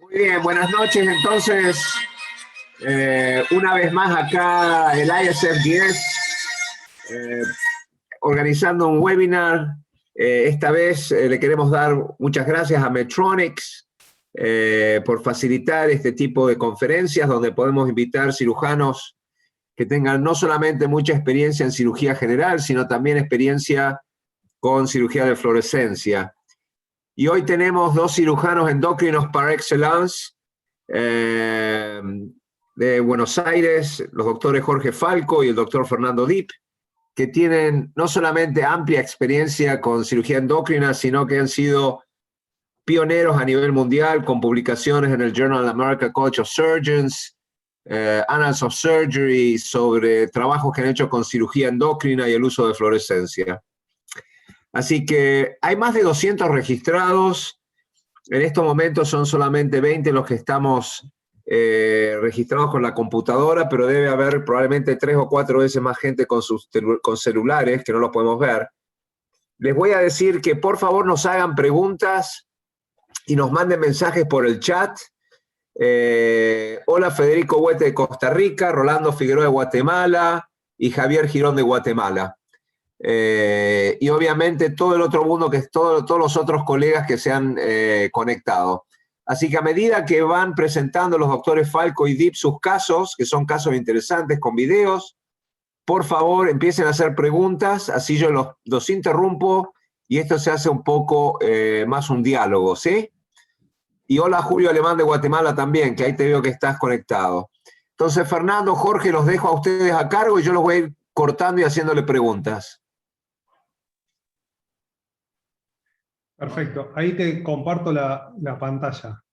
Muy bien, buenas noches. Entonces, una vez más acá el ISF10 organizando un webinar. Esta vez le queremos dar muchas gracias a Medtronics por facilitar este tipo de conferencias donde podemos invitar cirujanos que tengan no solamente mucha experiencia en cirugía general, sino también experiencia con cirugía de fluorescencia. Y hoy tenemos dos cirujanos endocrinos par excellence de Buenos Aires, los doctores Jorge Falco y el doctor Fernando Diep, que tienen no solamente amplia experiencia con cirugía endocrina, sino que han sido pioneros a nivel mundial con publicaciones en el Journal American College of Surgeons, Annals of Surgery, sobre trabajos que han hecho con cirugía endocrina y el uso de fluorescencia. Así que hay más de 200 registrados. En estos momentos son solamente 20 los que estamos registrados con la computadora, pero debe haber probablemente 3 o 4 veces más gente con celulares que no los podemos ver. Les voy a decir que por favor nos hagan preguntas y nos manden mensajes por el chat. Hola Federico Huete de Costa Rica, Rolando Figueroa de Guatemala y Javier Girón de Guatemala. Y obviamente todo el otro mundo, todos los otros colegas que se han conectado. Así que a medida que van presentando los doctores Falco y Diep sus casos, que son casos interesantes con videos, por favor empiecen a hacer preguntas, así yo los interrumpo y esto se hace un poco más un diálogo, ¿sí? Y hola Julio Alemán de Guatemala también, que ahí te veo que estás conectado. Entonces Fernando, Jorge, los dejo a ustedes a cargo y yo los voy a ir cortando y haciéndole preguntas. Perfecto, ahí te comparto la pantalla.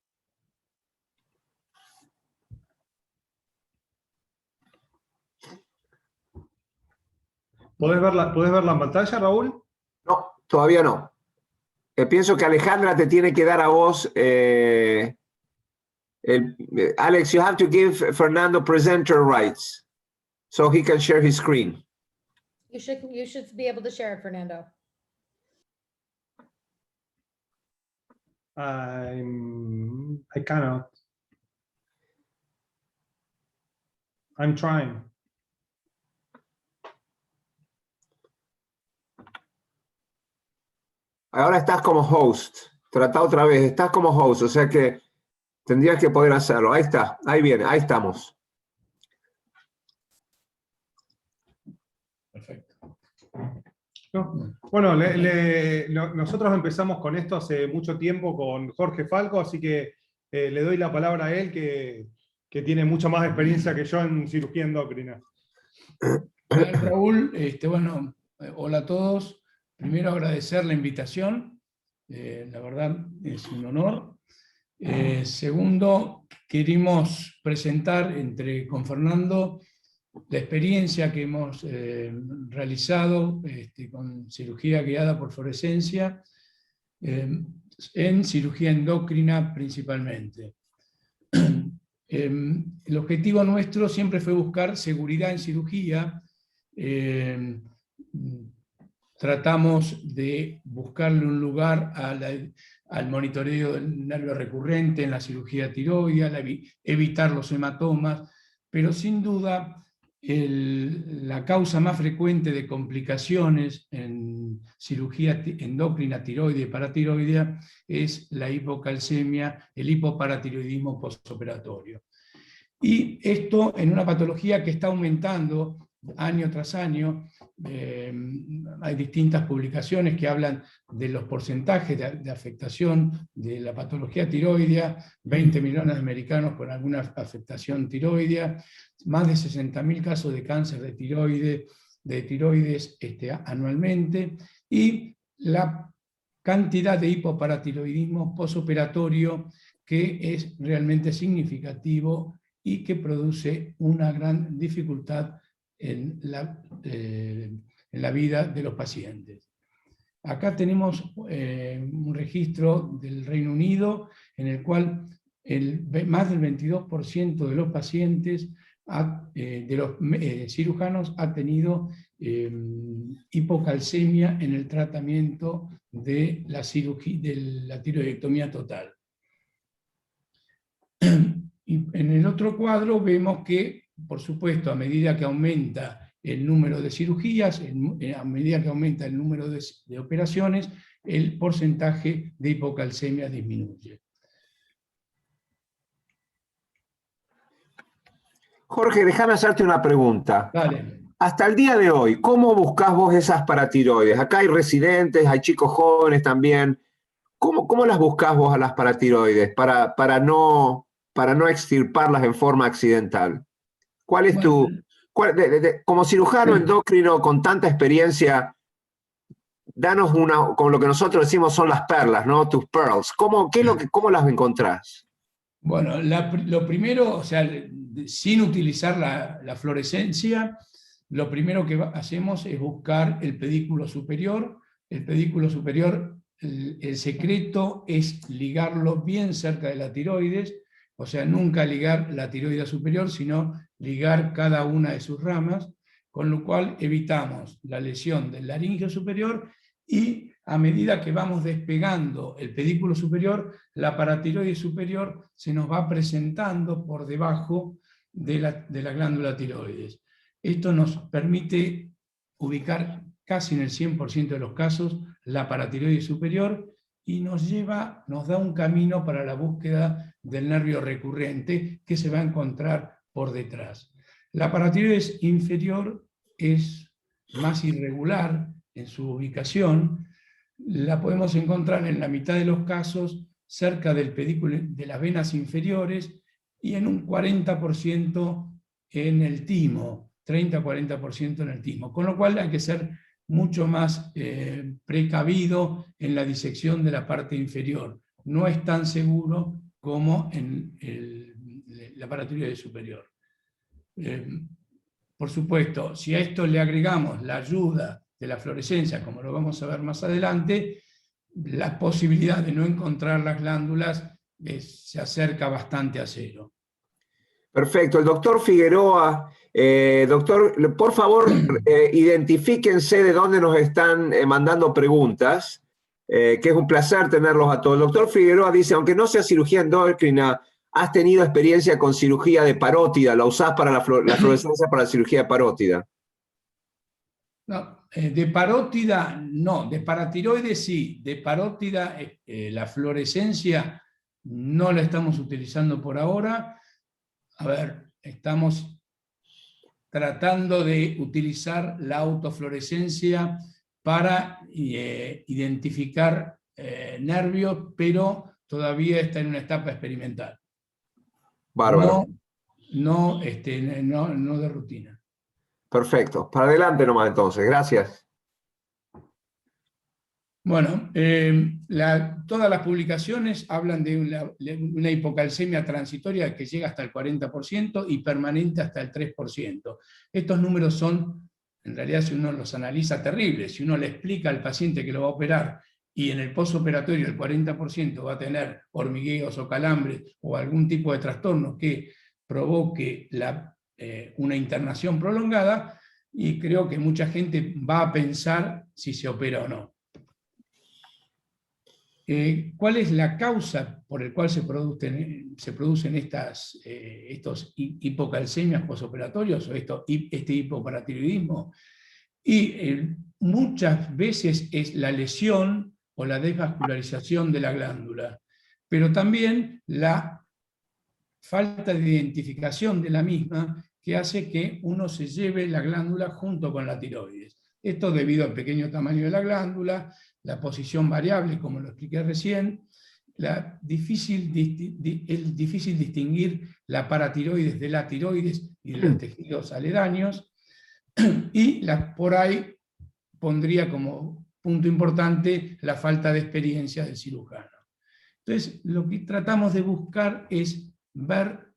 ¿Podés ver la pantalla, Raúl? No, todavía no. Pienso que Alejandra te tiene que dar a vos. Alex, you have to give Fernando presenter rights so he can share his screen. You should be able to share it, Fernando. I cannot. I'm trying. Ahora estás como host. Trata otra vez. Estás como host, o sea que tendrías que poder hacerlo. Ahí está. Ahí viene. Ahí estamos. Perfecto. No. Bueno, nosotros empezamos con esto hace mucho tiempo con Jorge Falco, así que le doy la palabra a él, que tiene mucha más experiencia que yo en cirugía endocrina. Hola, Raúl, bueno, hola a todos. Primero agradecer la invitación, la verdad es un honor. Segundo, queremos presentar con Fernando la experiencia que hemos realizado con cirugía guiada por fluorescencia, en cirugía endocrina principalmente. El objetivo nuestro siempre fue buscar seguridad en cirugía. Tratamos de buscarle un lugar al monitoreo del nervio recurrente en la cirugía tiroidea, evitar los hematomas, pero sin duda la causa más frecuente de complicaciones en cirugía endocrina, tiroidea y paratiroidea es la hipocalcemia, el hipoparatiroidismo postoperatorio. Y esto en una patología que está aumentando año tras año. Hay distintas publicaciones que hablan de los porcentajes de afectación de la patología tiroidea, 20 millones de americanos con alguna afectación tiroidea, más de 60.000 casos de cáncer de tiroides anualmente, y la cantidad de hipoparatiroidismo postoperatorio que es realmente significativo y que produce una gran dificultad en la vida de los pacientes. Acá tenemos un registro del Reino Unido en el cual más del 22% de los pacientes, de los cirujanos, ha tenido hipocalcemia en el tratamiento de la tiroidectomía total. Y en el otro cuadro vemos que, por supuesto, a medida que aumenta el número de cirugías, a medida que aumenta el número de operaciones, el porcentaje de hipocalcemia disminuye. Jorge, déjame hacerte una pregunta. Dale. Hasta el día de hoy, ¿cómo buscás vos esas paratiroides? Acá hay residentes, hay chicos jóvenes también. ¿Cómo las buscás vos a las paratiroides para no extirparlas en forma accidental? ¿Cuál es como cirujano endocrino con tanta experiencia, danos con lo que nosotros decimos son las perlas, ¿no? Tus pearls. ¿Cómo las encontrás? Bueno, lo primero, o sea, sin utilizar la fluorescencia, lo primero que hacemos es buscar el pedículo superior. El pedículo superior, el secreto es ligarlo bien cerca de la tiroides, o sea, nunca ligar la tiroide superior, sino ligar cada una de sus ramas, con lo cual evitamos la lesión del laringio superior y a medida que vamos despegando el pedículo superior, la paratiroide superior se nos va presentando por debajo de la glándula tiroides. Esto nos permite ubicar casi en el 100% de los casos la paratiroide superior y nos da un camino para la búsqueda del nervio recurrente que se va a encontrar por detrás. La paratiroides inferior es más irregular en su ubicación. La podemos encontrar en la mitad de los casos cerca del pedículo de las venas inferiores y en un 40% en el timo, 30-40% en el timo, con lo cual hay que ser mucho más precavido en la disección de la parte inferior. No es tan seguro como en la paratiroide superior. Por supuesto, si a esto le agregamos la ayuda de la fluorescencia, como lo vamos a ver más adelante, la posibilidad de no encontrar las glándulas se acerca bastante a cero. Perfecto. El doctor Figueroa, doctor, por favor, identifíquense de dónde nos están mandando preguntas, que es un placer tenerlos a todos. El doctor Figueroa dice, aunque no sea cirugía endocrina, has tenido experiencia con cirugía de parótida, ¿la usás para la fluorescencia para la cirugía de parótida? No, de parótida no, de paratiroides sí, de parótida la fluorescencia no la estamos utilizando por ahora. A ver, estamos tratando de utilizar la autofluorescencia para identificar nervios, pero todavía está en una etapa experimental. Bárbaro. No de rutina. Perfecto. Para adelante nomás entonces. Gracias. Bueno, todas las publicaciones hablan de una hipocalcemia transitoria que llega hasta el 40% y permanente hasta el 3%. Estos números son, en realidad, si uno los analiza, terribles. Si uno le explica al paciente que lo va a operar y en el postoperatorio el 40% va a tener hormigueos o calambres o algún tipo de trastorno que provoque una internación prolongada, y creo que mucha gente va a pensar si se opera o no. ¿Cuál es la causa por la cual se producen estos hipocalcemias posoperatorios o este hipoparatiroidismo? Y muchas veces es la lesión o la desvascularización de la glándula, pero también la falta de identificación de la misma que hace que uno se lleve la glándula junto con la tiroides. Esto debido al pequeño tamaño de la glándula, la posición variable, como lo expliqué recién, es difícil distinguir la paratiroides de la tiroides y de los tejidos aledaños, y por ahí pondría como punto importante la falta de experiencia del cirujano. Entonces, lo que tratamos de buscar es ver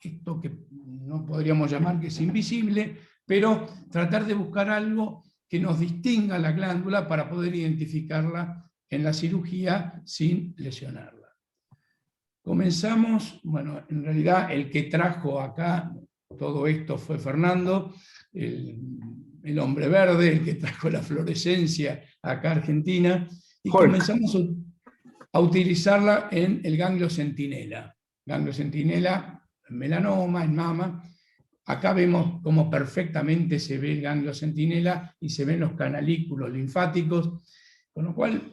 esto que no podríamos llamar que es invisible, pero tratar de buscar algo que nos distinga la glándula para poder identificarla en la cirugía sin lesionarla. Comenzamos, bueno, en realidad el que trajo acá todo esto fue Fernando, el hombre verde, el que trajo la fluorescencia acá a Argentina, y comenzamos a utilizarla en el ganglio centinela. ganglio centinela, melanoma, en mama. Acá vemos cómo perfectamente se ve el ganglio centinela y se ven los canalículos linfáticos, con lo cual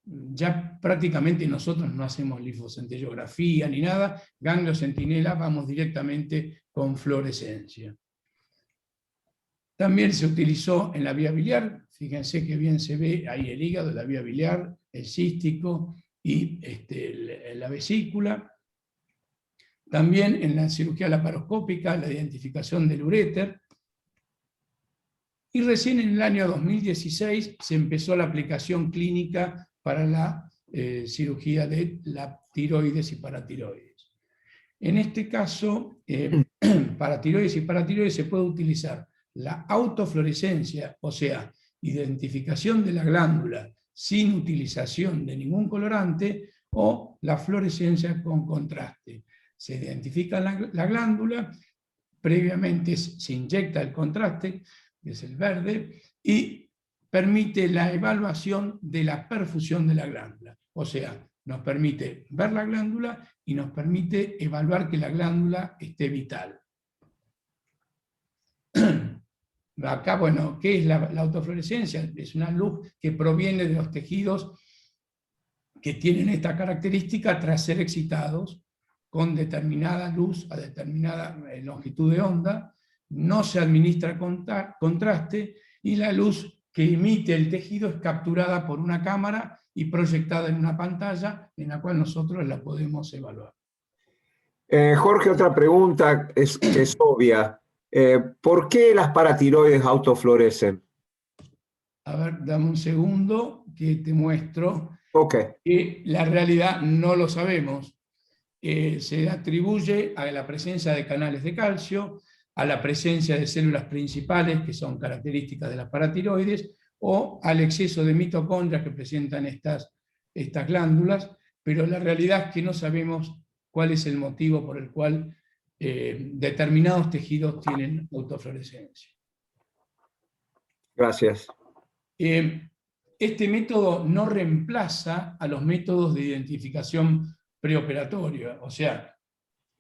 ya prácticamente nosotros no hacemos linfocentellografía ni nada, ganglio centinela vamos directamente con fluorescencia. También se utilizó en la vía biliar, fíjense que bien se ve ahí el hígado, la vía biliar, el cístico y la vesícula. También en la cirugía laparoscópica, la identificación del uréter. Y recién en el año 2016 se empezó la aplicación clínica para la cirugía de la tiroides y paratiroides. En este caso, para tiroides y paratiroides se puede utilizar la autofluorescencia, o sea, identificación de la glándula sin utilización de ningún colorante, o la fluorescencia con contraste. Se identifica la glándula, previamente se inyecta el contraste, que es el verde, y permite la evaluación de la perfusión de la glándula. O sea, nos permite ver la glándula y nos permite evaluar que la glándula esté vital. Acá, bueno, ¿qué es la autofluorescencia? Es una luz que proviene de los tejidos que tienen esta característica tras ser excitados con determinada luz a determinada longitud de onda, no se administra contraste y la luz que emite el tejido es capturada por una cámara y proyectada en una pantalla en la cual nosotros la podemos evaluar. Jorge, otra pregunta es obvia. ¿Por qué las paratiroides autofluorescen? A ver, dame un segundo que te muestro. Ok. Que la realidad no lo sabemos. Se atribuye a la presencia de canales de calcio, a la presencia de células principales, que son características de las paratiroides, o al exceso de mitocondrias que presentan estas glándulas, pero la realidad es que no sabemos cuál es el motivo por el cual determinados tejidos tienen autofluorescencia. Gracias. Este método no reemplaza a los métodos de identificación preoperatoria, o sea,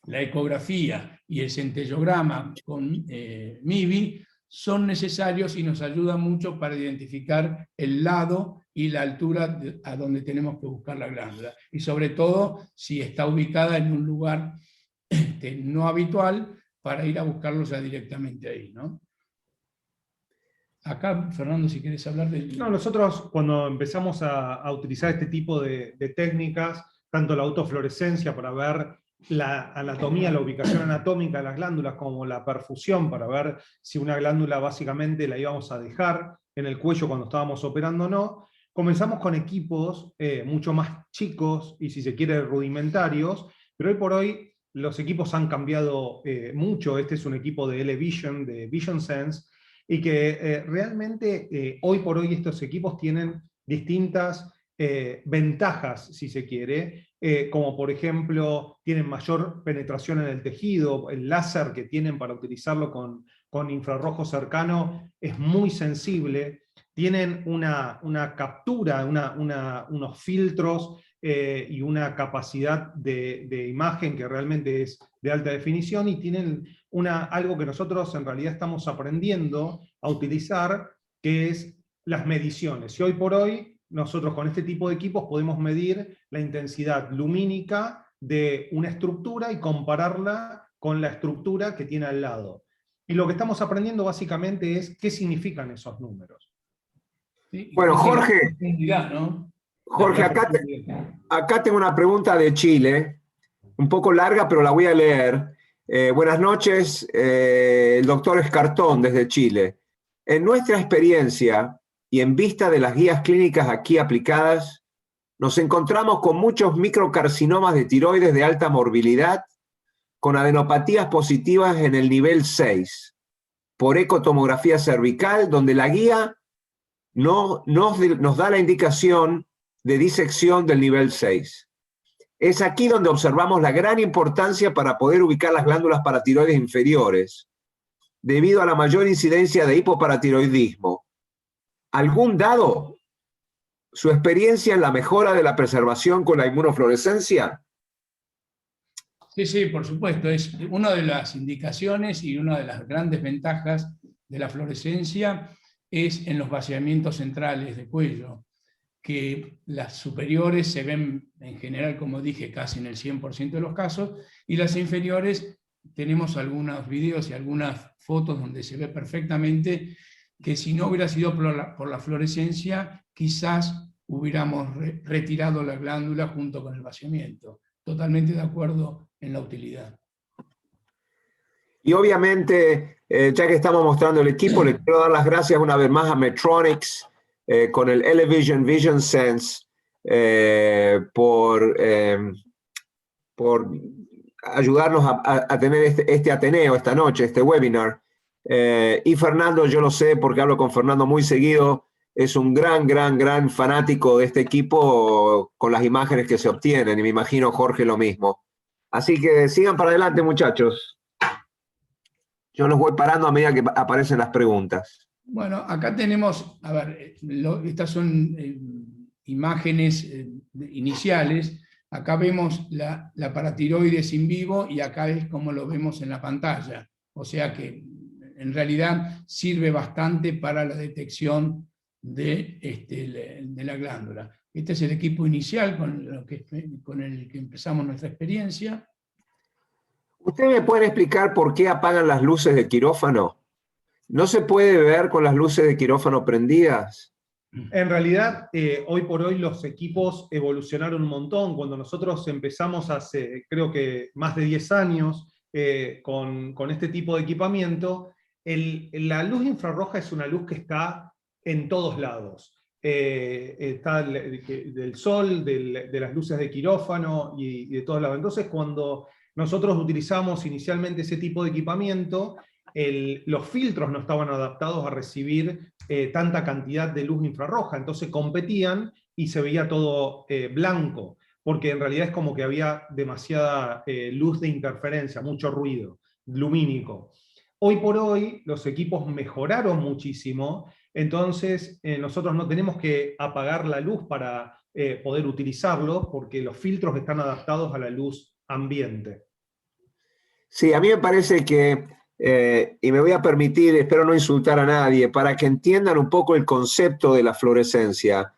la ecografía y el centellograma con MIBI son necesarios y nos ayudan mucho para identificar el lado y la altura a donde tenemos que buscar la glándula. Y sobre todo, si está ubicada en un lugar no habitual, para ir a buscarlo ya directamente ahí, ¿no? Acá, Fernando, si quieres hablar del... No, nosotros cuando empezamos a utilizar este tipo de técnicas, tanto la autofluorescencia para ver la anatomía, la ubicación anatómica de las glándulas, como la perfusión para ver si una glándula básicamente la íbamos a dejar en el cuello cuando estábamos operando o no, comenzamos con equipos mucho más chicos y, si se quiere, rudimentarios, pero hoy por hoy los equipos han cambiado mucho. Este es un equipo de L-Vision, de Vision Sense, y que realmente hoy por hoy estos equipos tienen distintas ventajas, si se quiere, como por ejemplo tienen mayor penetración en el tejido, el láser que tienen para utilizarlo con infrarrojo cercano es muy sensible, tienen una captura, unos filtros y una capacidad de imagen que realmente es de alta definición, y tienen algo que nosotros en realidad estamos aprendiendo a utilizar, que es las mediciones. Y hoy por hoy nosotros con este tipo de equipos podemos medir la intensidad lumínica de una estructura y compararla con la estructura que tiene al lado. Y lo que estamos aprendiendo básicamente es qué significan esos números. Sí, Bueno, Jorge, ¿no? Jorge, acá tengo una pregunta de Chile, un poco larga, pero la voy a leer. Buenas noches, el doctor Escartón desde Chile. En nuestra experiencia y en vista de las guías clínicas aquí aplicadas, nos encontramos con muchos microcarcinomas de tiroides de alta morbilidad, con adenopatías positivas en el nivel 6, por ecotomografía cervical, donde la guía no nos da la indicación de disección del nivel 6. Es aquí donde observamos la gran importancia para poder ubicar las glándulas paratiroides inferiores, debido a la mayor incidencia de hipoparatiroidismo. ¿Algún dado su experiencia en la mejora de la preservación con la inmunofluorescencia? Sí, sí, por supuesto. Es una de las indicaciones y una de las grandes ventajas de la fluorescencia es en los vaciamientos centrales de cuello, que las superiores se ven en general, como dije, casi en el 100% de los casos, y las inferiores tenemos algunos videos y algunas fotos donde se ve perfectamente que si no hubiera sido por la fluorescencia, quizás hubiéramos retirado la glándula junto con el vaciamiento. Totalmente de acuerdo en la utilidad. Y obviamente, ya que estamos mostrando el equipo, le quiero dar las gracias una vez más a Medtronic con el Elevision Vision Sense por ayudarnos a tener este Ateneo esta noche, este webinar. Y Fernando, yo lo sé porque hablo con Fernando muy seguido, es un gran fanático de este equipo con las imágenes que se obtienen, y me imagino Jorge lo mismo. Así que sigan para adelante, muchachos. Yo los voy parando a medida que aparecen las preguntas. Bueno, acá tenemos, a ver, estas son imágenes iniciales. Acá vemos la paratiroides in vivo y acá es como lo vemos en la pantalla. O sea que en realidad sirve bastante para la detección de la glándula. Este es el equipo inicial con el que empezamos nuestra experiencia. ¿Ustedes me pueden explicar por qué apagan las luces de quirófano? ¿No se puede ver con las luces de quirófano prendidas? En realidad, hoy por hoy los equipos evolucionaron un montón. Cuando nosotros empezamos hace, creo que más de 10 años, con este tipo de equipamiento, la luz infrarroja es una luz que está en todos lados. Está del sol, de las luces de quirófano y de todos lados. Entonces, cuando nosotros utilizamos inicialmente ese tipo de equipamiento, los filtros no estaban adaptados a recibir tanta cantidad de luz infrarroja, entonces competían y se veía todo blanco, porque en realidad es como que había demasiada luz de interferencia, mucho ruido lumínico. Hoy por hoy los equipos mejoraron muchísimo, entonces nosotros no tenemos que apagar la luz para poder utilizarlo, porque los filtros están adaptados a la luz ambiente. Sí, a mí me parece que, y me voy a permitir, espero no insultar a nadie, para que entiendan un poco el concepto de la fluorescencia.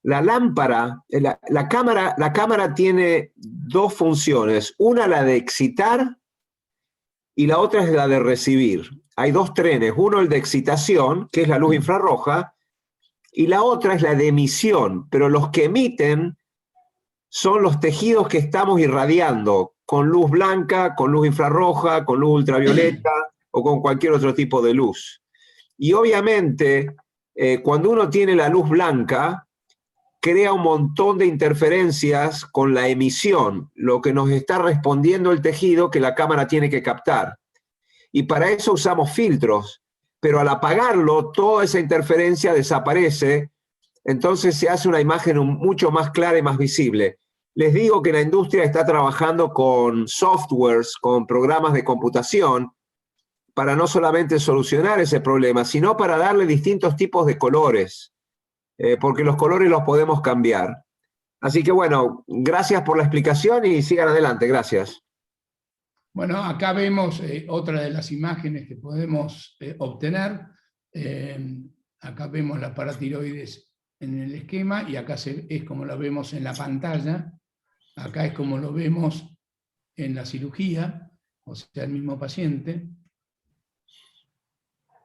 La lámpara, la cámara tiene dos funciones, una la de excitar y la otra es la de recibir. Hay dos trenes, uno el de excitación, que es la luz infrarroja, y la otra es la de emisión, pero los que emiten son los tejidos que estamos irradiando, con luz blanca, con luz infrarroja, con luz ultravioleta o con cualquier otro tipo de luz. Y obviamente, cuando uno tiene la luz blanca, crea un montón de interferencias con la emisión, lo que nos está respondiendo el tejido que la cámara tiene que captar. Y para eso usamos filtros, pero al apagarlo, toda esa interferencia desaparece, entonces se hace una imagen mucho más clara y más visible. Les digo que la industria está trabajando con softwares, con programas de computación, para no solamente solucionar ese problema, sino para darle distintos tipos de colores, porque los colores los podemos cambiar. Así que bueno, gracias por la explicación y sigan adelante, gracias. Bueno, acá vemos otra de las imágenes que podemos obtener. Acá vemos la paratiroides en el esquema y acá es como la vemos en la pantalla. Acá es como lo vemos en la cirugía, o sea, el mismo paciente.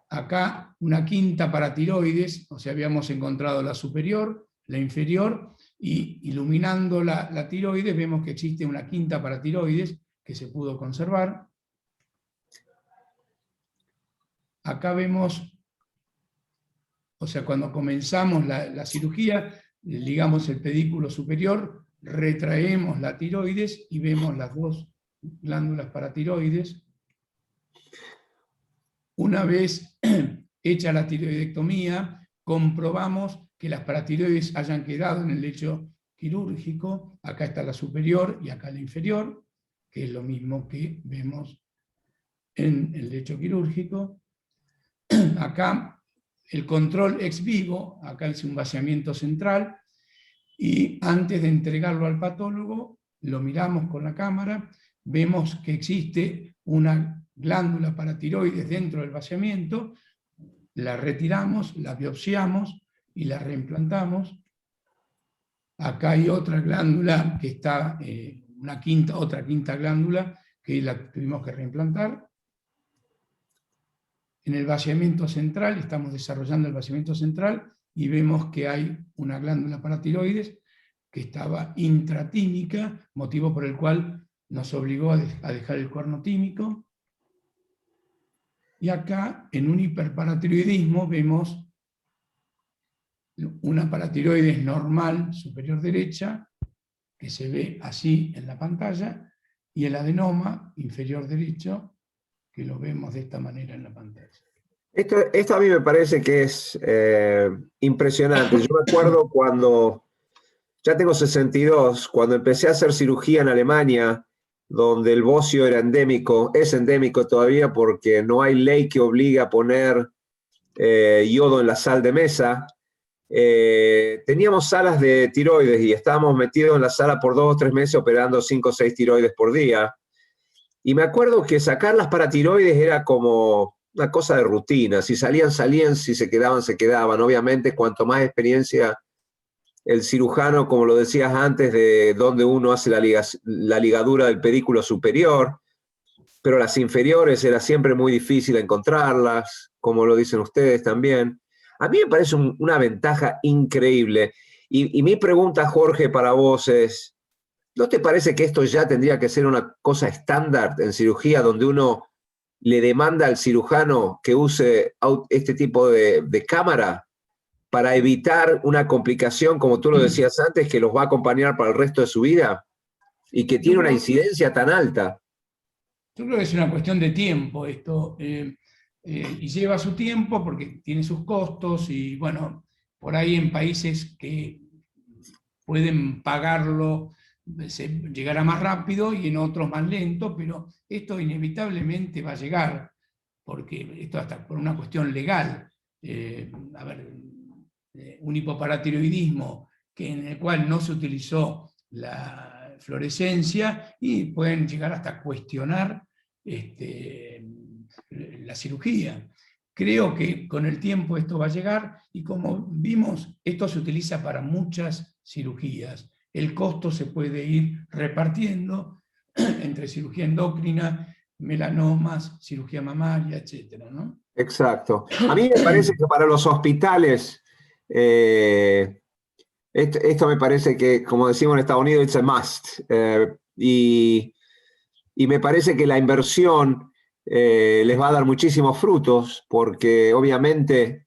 Acá una quinta paratiroides, o sea, habíamos encontrado la superior, la inferior, y iluminando la tiroides vemos que existe una quinta paratiroides que se pudo conservar. Acá vemos, o sea, cuando comenzamos la cirugía, ligamos el pedículo superior, retraemos la tiroides y vemos las dos glándulas paratiroides. Una vez hecha la tiroidectomía, comprobamos que las paratiroides hayan quedado en el lecho quirúrgico. Acá está la superior y acá la inferior, que es lo mismo que vemos en el lecho quirúrgico. Acá el control ex vivo, acá es un vaciamiento central, y antes de entregarlo al patólogo, lo miramos con la cámara vemos que existe una glándula paratiroides dentro del vaciamiento, la retiramos, la biopsiamos y la reimplantamos. Acá hay otra glándula que está, otra quinta glándula que la tuvimos que reimplantar. En el vaciamiento central, estamos desarrollando el vaciamiento central y vemos que hay una glándula paratiroides que estaba intratímica, motivo por el cual nos obligó a dejar el cuerno tímico. Y acá, en un hiperparatiroidismo, vemos una paratiroides normal superior derecha, que se ve así en la pantalla, y el adenoma inferior derecho, que lo vemos de esta manera en la pantalla. Esto a mí me parece que es impresionante. Yo me acuerdo cuando, ya tengo 62, cuando empecé a hacer cirugía en Alemania, donde el bocio era endémico, es endémico todavía porque no hay ley que obligue a poner yodo en la sal de mesa. Teníamos salas de tiroides y estábamos metidos en la sala por 2 o 3 meses operando 5 o 6 tiroides por día. Y me acuerdo que sacar las paratiroides era como una cosa de rutina. Si salían, salían, si se quedaban. Obviamente, cuanto más experiencia el cirujano, como lo decías antes, de donde uno hace la ligadura del pedículo superior, pero las inferiores era siempre muy difícil encontrarlas, como lo dicen ustedes también. A mí me parece una ventaja increíble. Y mi pregunta, Jorge, para vos es, ¿no te parece que esto ya tendría que ser una cosa estándar en cirugía, donde uno le demanda al cirujano que use este tipo de cámara para evitar una complicación, como tú lo decías antes, que los va a acompañar para el resto de su vida y que tiene una incidencia tan alta? Yo creo que es una cuestión de tiempo esto, y lleva su tiempo porque tiene sus costos y bueno, por ahí en países que pueden pagarlo llegará más rápido y en otros más lento, pero esto inevitablemente va a llegar, porque esto hasta por una cuestión legal. Un hipoparatiroidismo en el cual no se utilizó la fluorescencia y pueden llegar hasta cuestionar la cirugía. Creo que con el tiempo esto va a llegar y como vimos, esto se utiliza para muchas cirugías. El costo se puede ir repartiendo entre cirugía endocrina, melanomas, cirugía mamaria, etcétera, ¿no? Exacto. A mí me parece que para los hospitales, esto me parece que, como decimos en Estados Unidos, it's a must. Y me parece que la inversión les va a dar muchísimos frutos, porque obviamente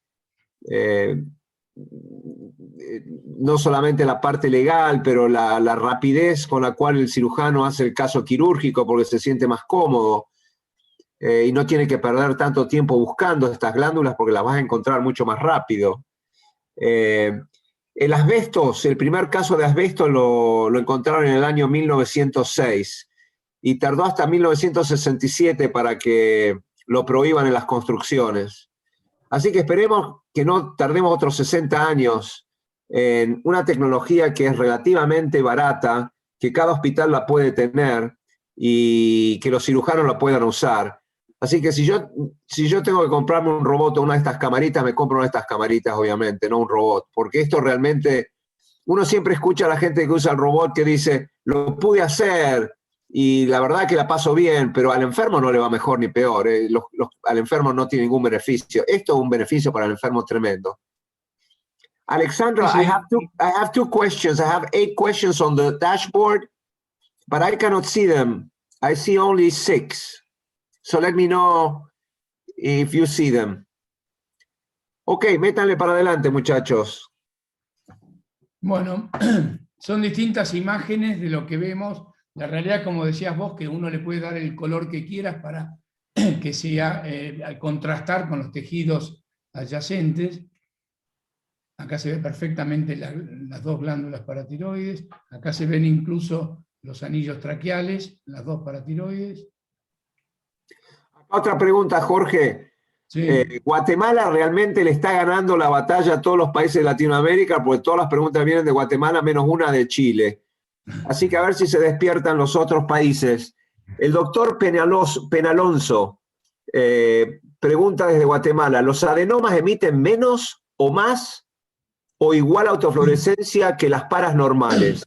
no solamente la parte legal, pero la rapidez con la cual el cirujano hace el caso quirúrgico porque se siente más cómodo y no tiene que perder tanto tiempo buscando estas glándulas porque las vas a encontrar mucho más rápido. El asbestos, el primer caso de asbesto lo encontraron en el año 1906 y tardó hasta 1967 para que lo prohíban en las construcciones. Así que esperemos que no tardemos otros 60 años en una tecnología que es relativamente barata, que cada hospital la puede tener y que los cirujanos la puedan usar. Así que si yo tengo que comprarme un robot o una de estas camaritas, me compro una de estas camaritas, obviamente, no un robot, porque esto realmente, uno siempre escucha a la gente que usa el robot que dice, lo pude hacer y la verdad que la paso bien, pero al enfermo no le va mejor ni peor, al enfermo no tiene ningún beneficio. Esto es un beneficio para el enfermo tremendo. Alexandra, Sí. I have 2 questions. I have 8 questions on the dashboard, but I cannot see them. I see only 6. So let me know if you see them. Ok, métanle para adelante, muchachos. Bueno, son distintas imágenes de lo que vemos. La realidad, como decías vos, que uno le puede dar el color que quieras para que sea al contrastar con los tejidos adyacentes. Acá se ve perfectamente las 2 glándulas paratiroides. Acá se ven incluso los anillos traqueales, las 2 paratiroides. Otra pregunta, Jorge. Sí. ¿Guatemala realmente le está ganando la batalla a todos los países de Latinoamérica? Porque todas las preguntas vienen de Guatemala, menos una de Chile. Así que a ver si se despiertan los otros países. El doctor Penalonso pregunta desde Guatemala, ¿los adenomas emiten menos o más o igual autofluorescencia que las paras normales?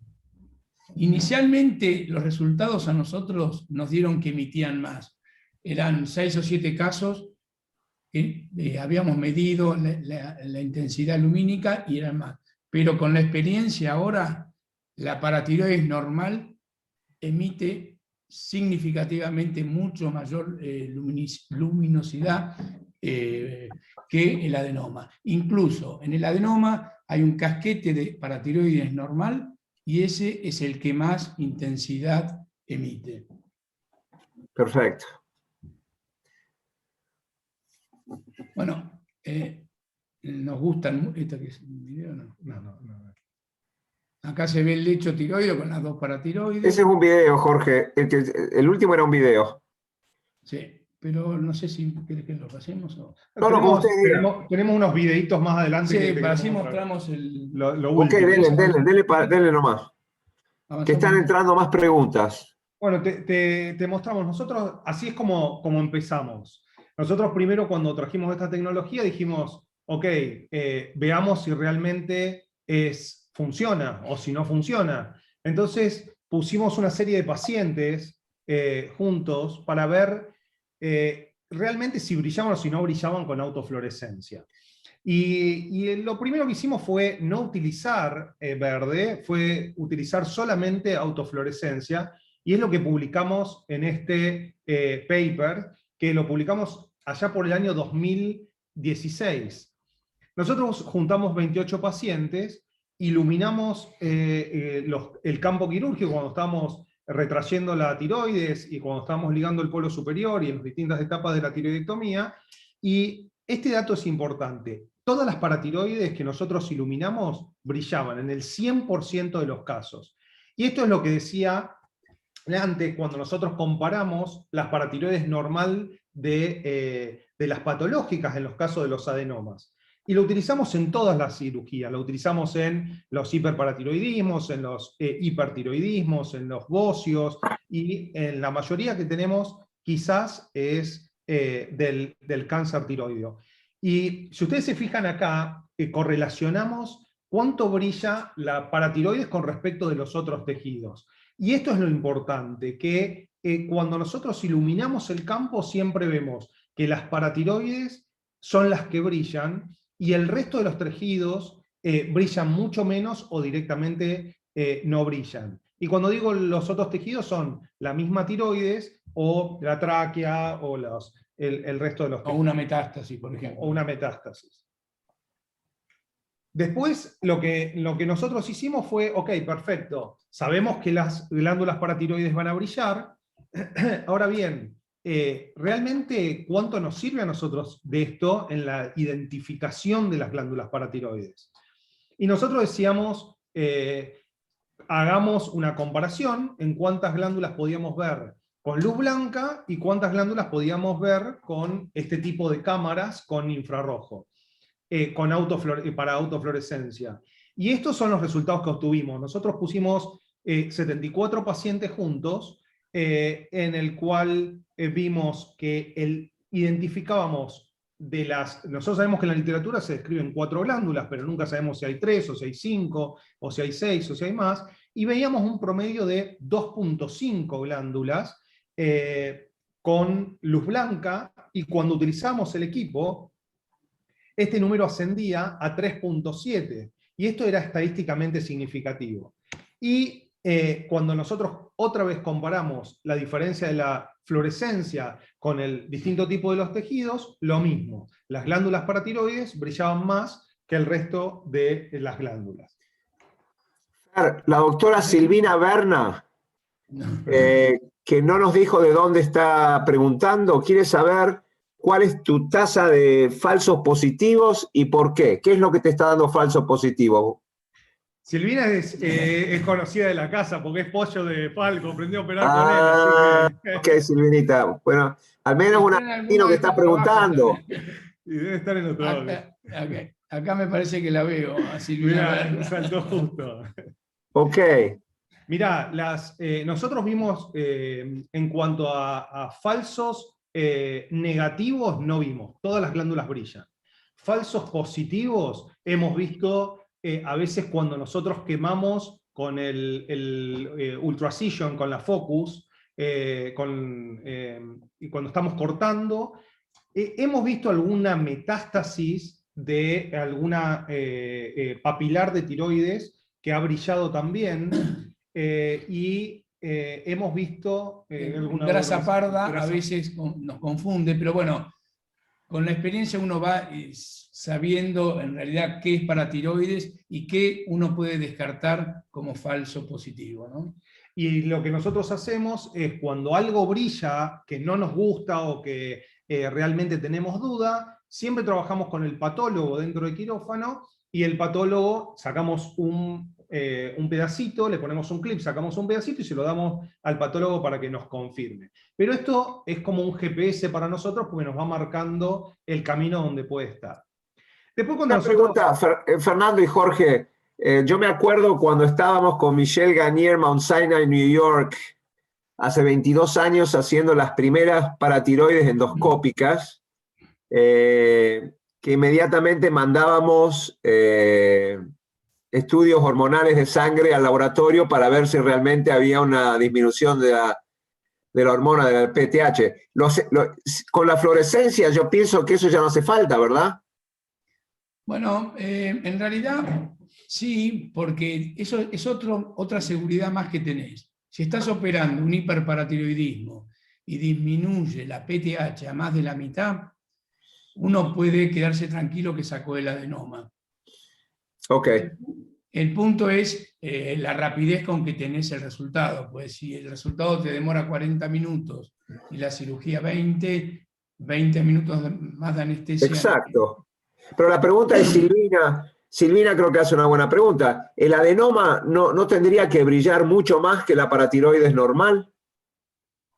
Inicialmente los resultados a nosotros nos dieron que emitían más. Eran 6 o 7 casos que habíamos medido la intensidad lumínica y eran más. Pero con la experiencia ahora, la paratiroides normal emite significativamente mucho mayor luminosidad que el adenoma. Incluso en el adenoma hay un casquete de paratiroides normal y ese es el que más intensidad emite. Perfecto. Bueno, nos gustan... ¿Esto que es un video? No. No. Acá se ve el lecho tiroideo con las dos paratiroides. Ese es un video, Jorge. El último era un video. Sí, pero no sé si querés que lo pasemos o... No, como ustedes digan. Tenemos unos videitos más adelante. Sí, que para así queremos mostramos el... lo Ok, último. denle nomás. Que están entrando más preguntas. Bueno, te mostramos. Nosotros, así es como empezamos. Nosotros primero cuando trajimos esta tecnología dijimos, ok, veamos si realmente funciona o si no funciona. Entonces pusimos una serie de pacientes juntos para ver realmente si brillaban o si no brillaban con autofluorescencia. Y lo primero que hicimos fue no utilizar verde, fue utilizar solamente autofluorescencia, y es lo que publicamos en este paper, que lo publicamos allá por el año 2016. Nosotros juntamos 28 pacientes, iluminamos el campo quirúrgico cuando estábamos retrayendo la tiroides y cuando estábamos ligando el polo superior y en las distintas etapas de la tiroidectomía, y este dato es importante. Todas las paratiroides que nosotros iluminamos brillaban en el 100% de los casos. Y esto es lo que decía antes cuando nosotros comparamos las paratiroides normal de las patológicas en los casos de los adenomas. Y lo utilizamos en todas las cirugías, lo utilizamos en los hiperparatiroidismos, en los hipertiroidismos, en los bocios, y en la mayoría que tenemos quizás es del cáncer tiroideo. Y si ustedes se fijan acá, correlacionamos cuánto brilla la paratiroides con respecto de los otros tejidos. Y esto es lo importante, que cuando nosotros iluminamos el campo siempre vemos que las paratiroides son las que brillan y el resto de los tejidos brillan mucho menos o directamente no brillan. Y cuando digo los otros tejidos son la misma tiroides o la tráquea o el resto de los tejidos. O una metástasis, por ejemplo. O una metástasis. Después, lo que nosotros hicimos fue, ok, perfecto, sabemos que las glándulas paratiroides van a brillar. Ahora bien, ¿realmente cuánto nos sirve a nosotros de esto en la identificación de las glándulas paratiroides? Y nosotros decíamos, hagamos una comparación en cuántas glándulas podíamos ver con luz blanca y cuántas glándulas podíamos ver con este tipo de cámaras con infrarrojo, para autofluorescencia. Y estos son los resultados que obtuvimos. Nosotros pusimos 74 pacientes juntos, en el cual vimos que identificábamos nosotros sabemos que en la literatura se describen 4 glándulas, pero nunca sabemos si hay 3, o si hay 5, o si hay 6, o si hay más, y veíamos un promedio de 2.5 glándulas con luz blanca, y cuando utilizamos el equipo, este número ascendía a 3.7, y esto era estadísticamente significativo. Y cuando nosotros otra vez comparamos la diferencia de la fluorescencia con el distinto tipo de los tejidos, lo mismo. Las glándulas paratiroides brillaban más que el resto de las glándulas. La doctora Silvina Berna, que no nos dijo de dónde está preguntando, quiere saber cuál es tu tasa de falsos positivos y por qué. ¿Qué es lo que te está dando falsos positivos? Silvina es conocida de la casa porque es pollo de Falco, aprendió a operar con él. Así que... Ok, Silvinita. Bueno, al menos un argentino que está preguntando. Y debe estar en otro lado. Acá me parece que la veo a Silvina. Mirá, saltó justo. Ok. Mirá, nosotros vimos en cuanto a falsos negativos, no vimos. Todas las glándulas brillan. Falsos positivos hemos visto a veces cuando nosotros quemamos con el ultracision, con la focus, y cuando estamos cortando, hemos visto alguna metástasis de alguna papilar de tiroides que ha brillado también, y hemos visto alguna grasa parda a grasa. veces nos confunde, pero bueno, con la experiencia uno va sabiendo en realidad qué es paratiroides y qué uno puede descartar como falso positivo, ¿no? Y lo que nosotros hacemos es cuando algo brilla que no nos gusta o que realmente tenemos duda, siempre trabajamos con el patólogo dentro del quirófano, y el patólogo sacamos un pedacito, le ponemos un clip, sacamos un pedacito y se lo damos al patólogo para que nos confirme. Pero esto es como un GPS para nosotros porque nos va marcando el camino donde puede estar. Después cuando Una pregunta, Fernando y Jorge. Yo me acuerdo cuando estábamos con Michelle Garnier, Mount Sinai, New York, hace 22 años, haciendo las primeras paratiroides endoscópicas, que inmediatamente mandábamos estudios hormonales de sangre al laboratorio para ver si realmente había una disminución de la hormona del PTH. Con la fluorescencia yo pienso que eso ya no hace falta, ¿verdad? Bueno, en realidad sí, porque eso es otra seguridad más que tenés. Si estás operando un hiperparatiroidismo y disminuye la PTH a más de la mitad, uno puede quedarse tranquilo que sacó el adenoma. Ok. El punto es la rapidez con que tenés el resultado. Pues si el resultado te demora 40 minutos y la cirugía 20 minutos más de anestesia. Exacto. Pero la pregunta es Silvina creo que hace una buena pregunta. ¿El adenoma no tendría que brillar mucho más que la paratiroides normal?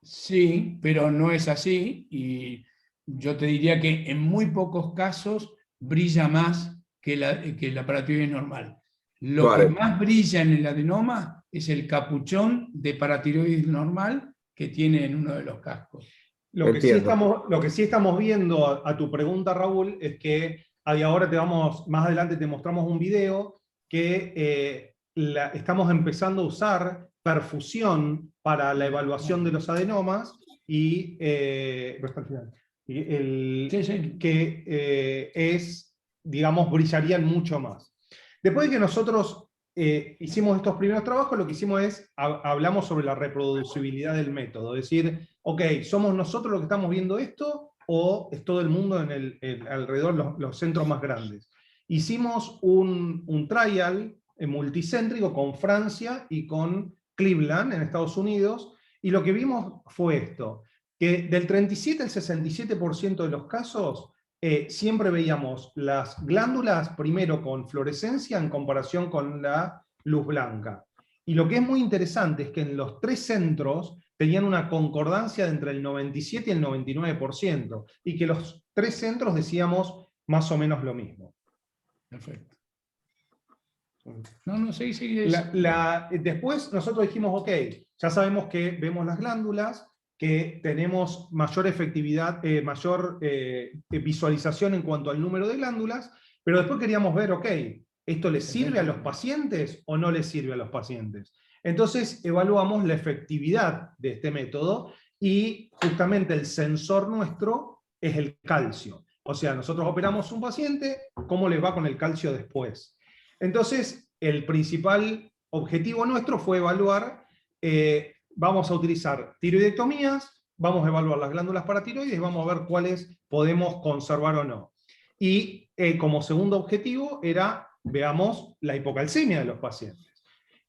Sí, pero no es así, y yo te diría que en muy pocos casos brilla más que la paratiroides normal. Lo que más brilla en el adenoma es el capuchón de paratiroides normal que tiene en uno de los cascos. Lo que sí estamos viendo a tu pregunta, Raúl, es que ahora más adelante te mostramos un video que estamos empezando a usar perfusión para la evaluación de los adenomas y digamos, brillarían mucho más. Después de que nosotros hicimos estos primeros trabajos, lo que hicimos es, hablamos sobre la reproducibilidad del método, es decir, ok, ¿somos nosotros los que estamos viendo esto o es todo el mundo alrededor, los centros más grandes? Hicimos un trial multicéntrico con Francia y con Cleveland en Estados Unidos, y lo que vimos fue esto, que del 37 al 67% de los casos siempre veíamos las glándulas primero con fluorescencia en comparación con la luz blanca. Y lo que es muy interesante es que en los 3 centros tenían una concordancia de entre el 97 y el 99%, y que los 3 centros decíamos más o menos lo mismo. Perfecto. No, sí. Después nosotros dijimos, ok, ya sabemos que vemos las glándulas, que tenemos mayor efectividad, mayor visualización en cuanto al número de glándulas, pero después queríamos ver, ok, ¿esto les sirve a los pacientes o no les sirve a los pacientes? Entonces evaluamos la efectividad de este método, y justamente el sensor nuestro es el calcio. O sea, nosotros operamos un paciente, ¿cómo les va con el calcio después? Entonces, el principal objetivo nuestro fue evaluar, vamos a utilizar tiroidectomías, vamos a evaluar las glándulas paratiroides y vamos a ver cuáles podemos conservar o no. Y como segundo objetivo era, veamos la hipocalcemia de los pacientes.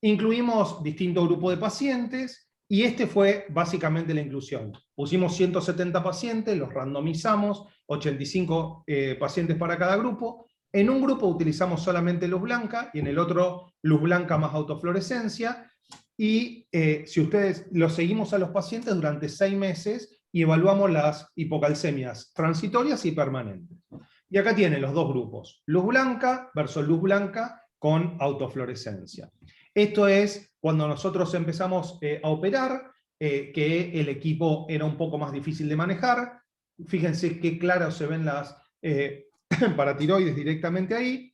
Incluimos distintos grupos de pacientes, y este fue básicamente la inclusión. Pusimos 170 pacientes, los randomizamos, 85 pacientes para cada grupo. En un grupo utilizamos solamente luz blanca y en el otro luz blanca más autofluorescencia. Y si ustedes los seguimos a los pacientes durante 6 meses y evaluamos las hipocalcemias transitorias y permanentes. Y acá tienen los dos grupos, luz blanca versus luz blanca con autofluorescencia. Esto es cuando nosotros empezamos a operar, que el equipo era un poco más difícil de manejar. Fíjense qué claro se ven las paratiroides directamente ahí.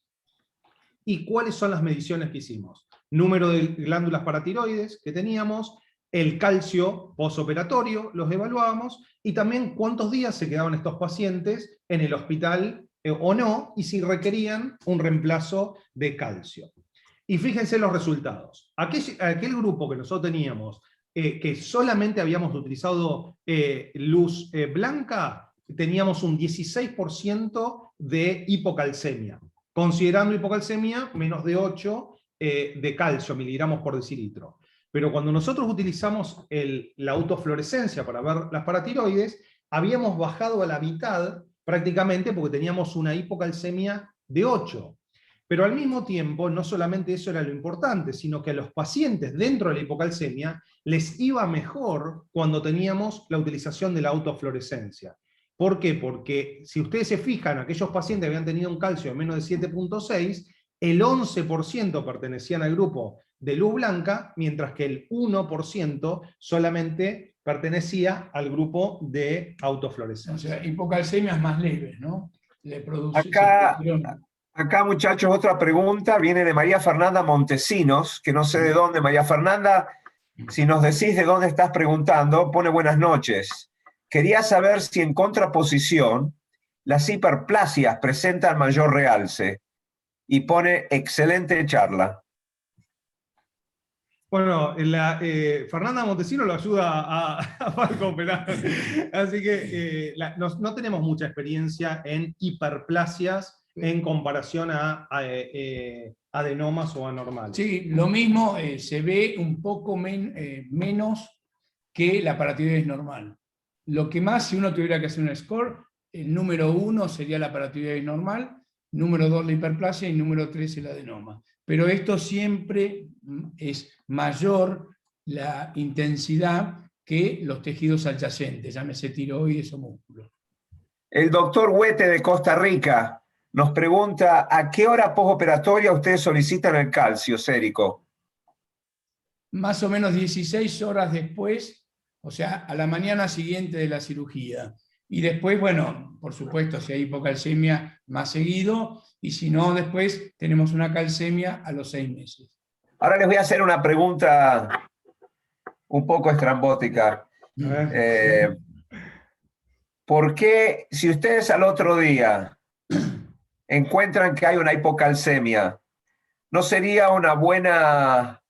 ¿Y cuáles son las mediciones que hicimos? Número de glándulas paratiroides que teníamos, el calcio posoperatorio, los evaluábamos, y también cuántos días se quedaban estos pacientes en el hospital o no, y si requerían un reemplazo de calcio. Y fíjense los resultados. Aquel grupo que nosotros teníamos, que solamente habíamos utilizado luz blanca, teníamos un 16% de hipocalcemia. Considerando hipocalcemia, menos de 8 de calcio, miligramos por decilitro. Pero cuando nosotros utilizamos la autofluorescencia para ver las paratiroides, habíamos bajado a la mitad prácticamente porque teníamos una hipocalcemia de 8. Pero al mismo tiempo, no solamente eso era lo importante, sino que a los pacientes dentro de la hipocalcemia les iba mejor cuando teníamos la utilización de la autofluorescencia. ¿Por qué? Porque si ustedes se fijan, aquellos pacientes que habían tenido un calcio de menos de 7.6, el 11% pertenecían al grupo de luz blanca, mientras que el 1% solamente pertenecía al grupo de autofluorescencia. O sea, hipocalcemias más leves, ¿no? Le produce, Acá, muchachos, otra pregunta viene de María Fernanda Montesinos, que no sé de dónde. María Fernanda, si nos decís de dónde estás preguntando, pone buenas noches. Quería saber si en contraposición las hiperplasias presentan mayor realce, y pone excelente charla. Bueno, Fernanda Montesinos lo ayuda a Falco a operar. Así que no tenemos mucha experiencia en hiperplasias en comparación a adenomas o anormales. Sí, lo mismo se ve un poco menos que la paratiroides normal. Lo que más, si uno tuviera que hacer un score, el número 1 sería la paratiroides normal, número 2 la hiperplasia y número 3 el adenoma. Pero esto siempre es mayor la intensidad que los tejidos adyacentes, llámese tiroides o músculo. El doctor Huete de Costa Rica nos pregunta, ¿a qué hora postoperatoria ustedes solicitan el calcio sérico? Más o menos 16 horas después, o sea, a la mañana siguiente de la cirugía. Y después, bueno, por supuesto, si hay hipocalcemia, más seguido, y si no, después tenemos una calcemia a los 6 meses. Ahora les voy a hacer una pregunta un poco estrambótica. ¿Por qué, si ustedes al otro día encuentran que hay una hipocalcemia, no sería una buena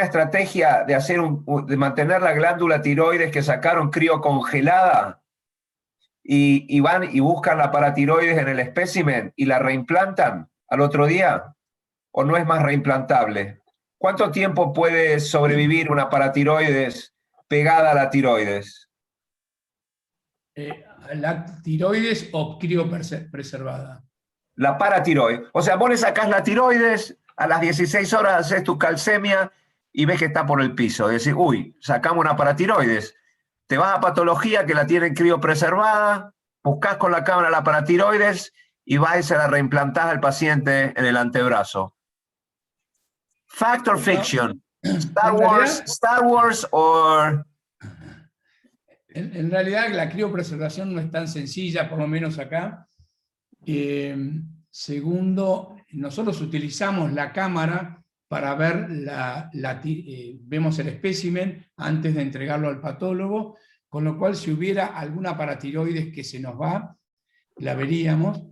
estrategia de mantener la glándula tiroides que sacaron criocongelada y van y buscan la paratiroides en el espécimen y la reimplantan al otro día? ¿O no es más reimplantable? ¿Cuánto tiempo puede sobrevivir una paratiroides pegada a la tiroides? ¿La tiroides o criopreservada? La paratiroides. O sea, vos le sacás la tiroides, a las 16 horas haces tu calcemia y ves que está por el piso. Decís, uy, sacamos una paratiroides. Te vas a patología que la tienen criopreservada, buscás con la cámara la paratiroides y vas y se la reimplantás al paciente en el antebrazo. Fact or fiction? Star Wars or... En realidad la criopreservación no es tan sencilla, por lo menos acá. Segundo, nosotros utilizamos la cámara para ver, vemos el espécimen antes de entregarlo al patólogo, con lo cual si hubiera alguna paratiroides que se nos va, la veríamos,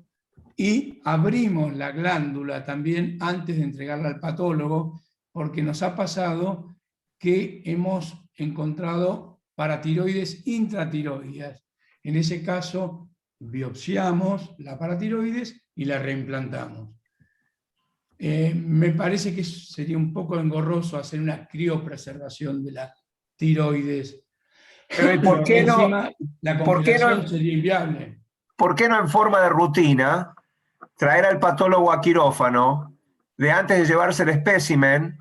y abrimos la glándula también antes de entregarla al patólogo, porque nos ha pasado que hemos encontrado paratiroides intratiroides. En ese caso, biopsiamos la paratiroides y la reimplantamos. Me parece que sería un poco engorroso hacer una criopreservación de la tiroides. Pero ¿por qué no? La congelación sería inviable. ¿Por qué no en forma de rutina traer al patólogo a quirófano de antes de llevarse el espécimen,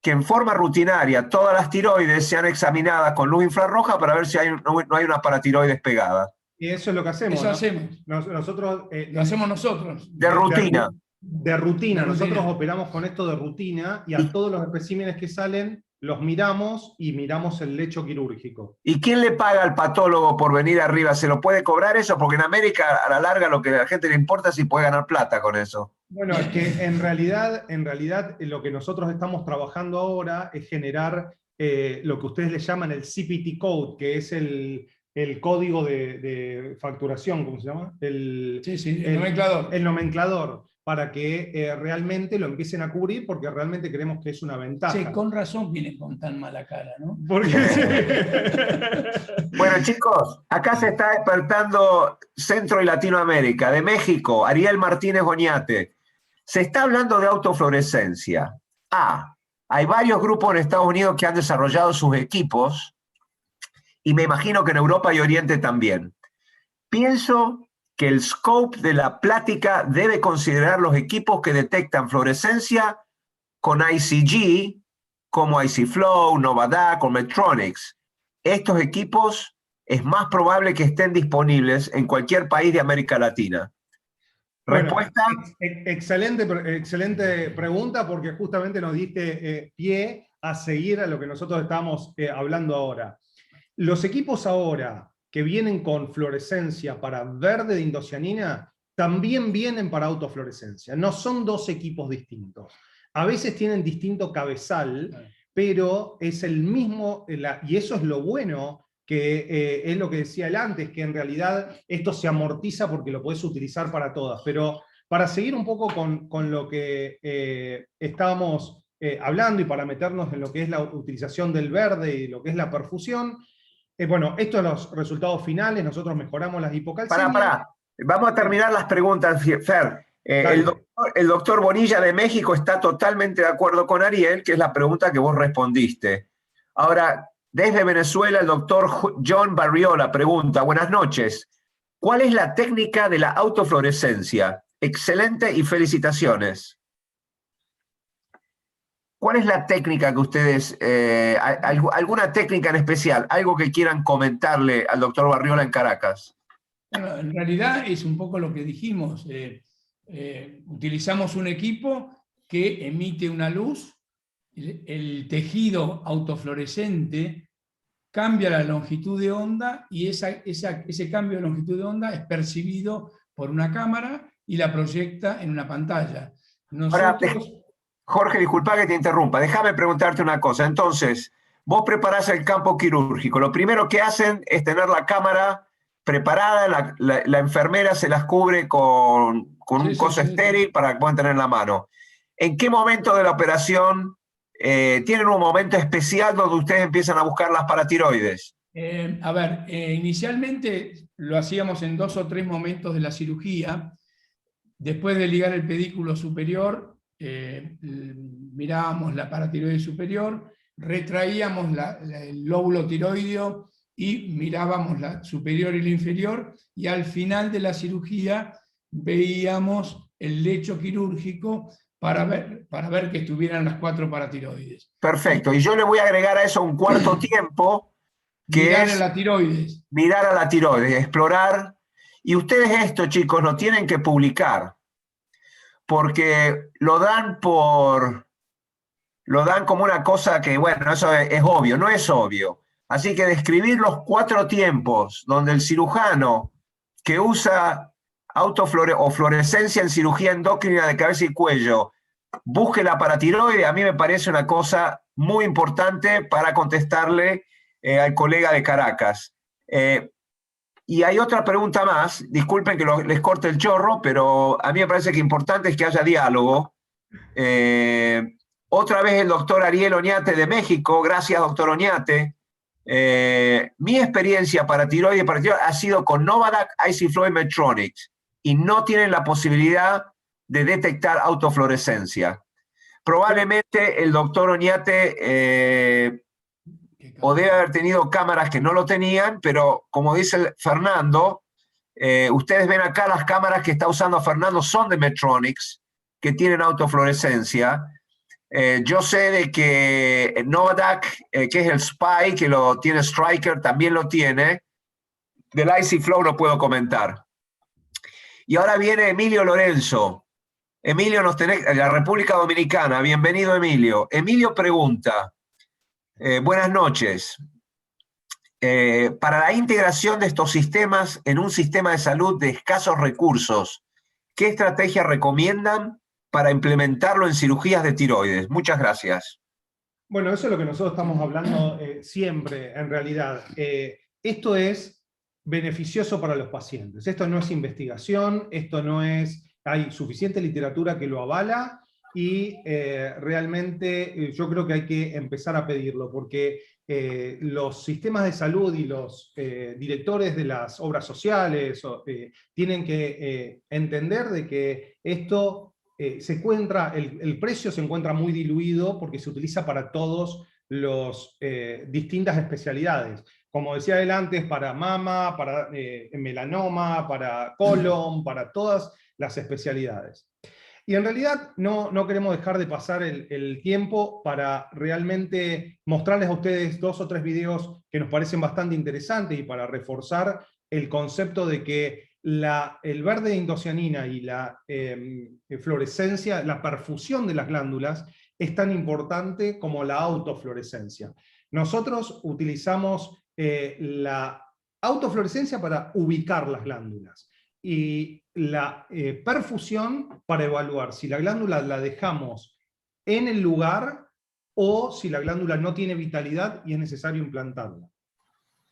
que en forma rutinaria todas las tiroides sean examinadas con luz infrarroja para ver si no hay una paratiroides pegada? Y eso es lo que hacemos. Eso hacemos. Nosotros, lo hacemos nosotros. De rutina. De rutina, De rutina. nosotros operamos con esto de rutina y a todos los especímenes que salen los miramos y miramos el lecho quirúrgico. ¿Y quién le paga al patólogo por venir arriba? ¿Se lo puede cobrar eso? Porque en América, a la larga, lo que a la gente le importa es si puede ganar plata con eso. Bueno, es que en realidad lo que nosotros estamos trabajando ahora es generar lo que ustedes le llaman el CPT Code, que es el código de facturación, ¿cómo se llama? Sí, el nomenclador. El nomenclador, para que realmente lo empiecen a cubrir, porque realmente creemos que es una ventaja. Sí, con razón vienen con tan mala cara, ¿no? Porque, Bueno, chicos, acá se está despertando Centro y Latinoamérica. De México, Ariel Martínez Oñate. Se está hablando de autofluorescencia. Hay varios grupos en Estados Unidos que han desarrollado sus equipos y me imagino que en Europa y Oriente también. Pienso que el scope de la plática debe considerar los equipos que detectan fluorescencia con ICG, como IC-Flow, Novadac o Medtronics. Estos equipos es más probable que estén disponibles en cualquier país de América Latina. Respuesta. Bueno, excelente pregunta, porque justamente nos diste pie a seguir a lo que nosotros estamos hablando ahora. Los equipos ahora que vienen con fluorescencia para verde de indocianina también vienen para autofluorescencia. No son dos equipos distintos. A veces tienen distinto cabezal, pero es el mismo, y eso es lo bueno, que es lo que decía él antes, que en realidad esto se amortiza porque lo puedes utilizar para todas. Pero para seguir un poco con lo que estábamos hablando y para meternos en lo que es la utilización del verde y lo que es la perfusión, bueno, estos son los resultados finales, nosotros mejoramos las hipocalcemias. Pará. Vamos a terminar las preguntas, Fer. El doctor Bonilla de México está totalmente de acuerdo con Ariel, que es la pregunta que vos respondiste. Ahora, desde Venezuela, el doctor John Barriola pregunta, buenas noches, ¿cuál es la técnica de la autofluorescencia? Excelente y felicitaciones. ¿Cuál es la técnica que ustedes, alguna técnica en especial, algo que quieran comentarle al doctor Barriola en Caracas? Bueno, en realidad es un poco lo que dijimos. Utilizamos un equipo que emite una luz, el tejido autofluorescente cambia la longitud de onda y ese cambio de longitud de onda es percibido por una cámara y la proyecta en una pantalla. Nosotros... Jorge, disculpa que te interrumpa, déjame preguntarte una cosa. Entonces, vos preparás el campo quirúrgico, lo primero que hacen es tener la cámara preparada, la enfermera se las cubre con un coso estéril para que puedan tener en la mano. ¿En qué momento de la operación tienen un momento especial donde ustedes empiezan a buscar las paratiroides? Inicialmente lo hacíamos en 2 o 3 momentos de la cirugía. Después de ligar el pedículo superior, mirábamos la paratiroide superior, retraíamos el lóbulo tiroideo y mirábamos la superior y la inferior, y al final de la cirugía veíamos el lecho quirúrgico para ver que estuvieran las 4 paratiroides. Perfecto, y yo le voy a agregar a eso un cuarto tiempo, que mirar es a la tiroides. Mirar a la tiroides, explorar. Y ustedes esto, chicos, lo tienen que publicar, porque lo dan como una cosa que, bueno, eso es obvio, no es obvio. Así que describir los 4 tiempos donde el cirujano que usa fluorescencia en cirugía endocrina de cabeza y cuello busque la paratiroide, a mí me parece una cosa muy importante para contestarle al colega de Caracas. Y hay otra pregunta más, disculpen que les corte el chorro, pero a mí me parece que importante es que haya diálogo. Otra vez el doctor Ariel Oñate de México, gracias doctor Oñate. Mi experiencia para tiroides ha sido con Novadac, IC-Flow y Medtronics, y no tienen la posibilidad de detectar autofluorescencia. Probablemente el doctor Oñate o debe haber tenido cámaras que no lo tenían, pero como dice Fernando, ustedes ven acá las cámaras que está usando Fernando son de Medtronics, que tienen autofluorescencia. Yo sé de que Novadac, que es el SPY, que lo tiene Stryker, también lo tiene. Del IC-Flow no puedo comentar. Y ahora viene Emilio Lorenzo. Emilio nos tenés, la República Dominicana, bienvenido Emilio. Emilio pregunta, buenas noches. Para la integración de estos sistemas en un sistema de salud de escasos recursos, ¿qué estrategia recomiendan para implementarlo en cirugías de tiroides? Muchas gracias. Bueno, eso es lo que nosotros estamos hablando siempre, en realidad. Esto es beneficioso para los pacientes. Esto no es investigación, esto no es... Hay suficiente literatura que lo avala y realmente yo creo que hay que empezar a pedirlo, porque los sistemas de salud y los directores de las obras sociales tienen que entender de que esto se encuentra, el precio se encuentra muy diluido porque se utiliza para todos los distintas especialidades. Como decía adelante, para mama, para melanoma, para colon, para todas las especialidades. Y en realidad no queremos dejar de pasar el tiempo para realmente mostrarles a ustedes 2 o 3 videos que nos parecen bastante interesantes y para reforzar el concepto de que el verde de indocianina y la fluorescencia, la perfusión de las glándulas es tan importante como la autofluorescencia. Nosotros utilizamos la autofluorescencia para ubicar las glándulas y la perfusión para evaluar si la glándula la dejamos en el lugar o si la glándula no tiene vitalidad y es necesario implantarla.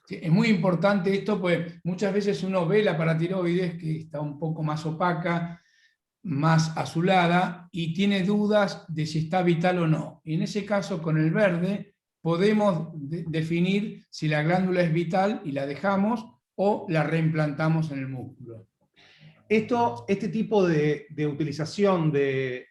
Sí, es muy importante esto, pues muchas veces uno ve la paratiroides que está un poco más opaca, más azulada, y tiene dudas de si está vital o no. Y en ese caso, con el verde, podemos definir si la glándula es vital y la dejamos o la reimplantamos en el músculo. Este tipo de utilización de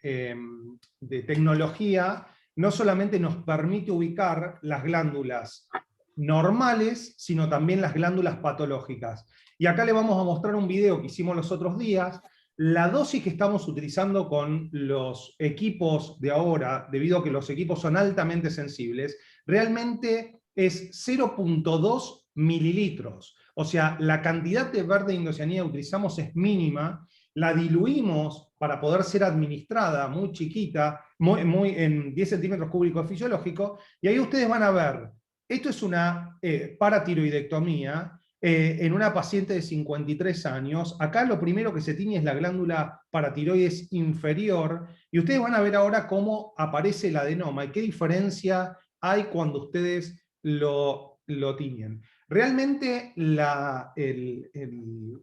tecnología no solamente nos permite ubicar las glándulas normales, sino también las glándulas patológicas. Y acá le vamos a mostrar un video que hicimos los otros días. La dosis que estamos utilizando con los equipos de ahora, debido a que los equipos son altamente sensibles, realmente es 0.2 mililitros. O sea, la cantidad de verde indocianina que utilizamos es mínima, la diluimos para poder ser administrada, muy chiquita, en 10 centímetros cúbicos fisiológicos, y ahí ustedes van a ver, esto es una paratiroidectomía en una paciente de 53 años. Acá lo primero que se tiñe es la glándula paratiroides inferior, y ustedes van a ver ahora cómo aparece el adenoma y qué diferencia hay cuando ustedes lo tiñen. Realmente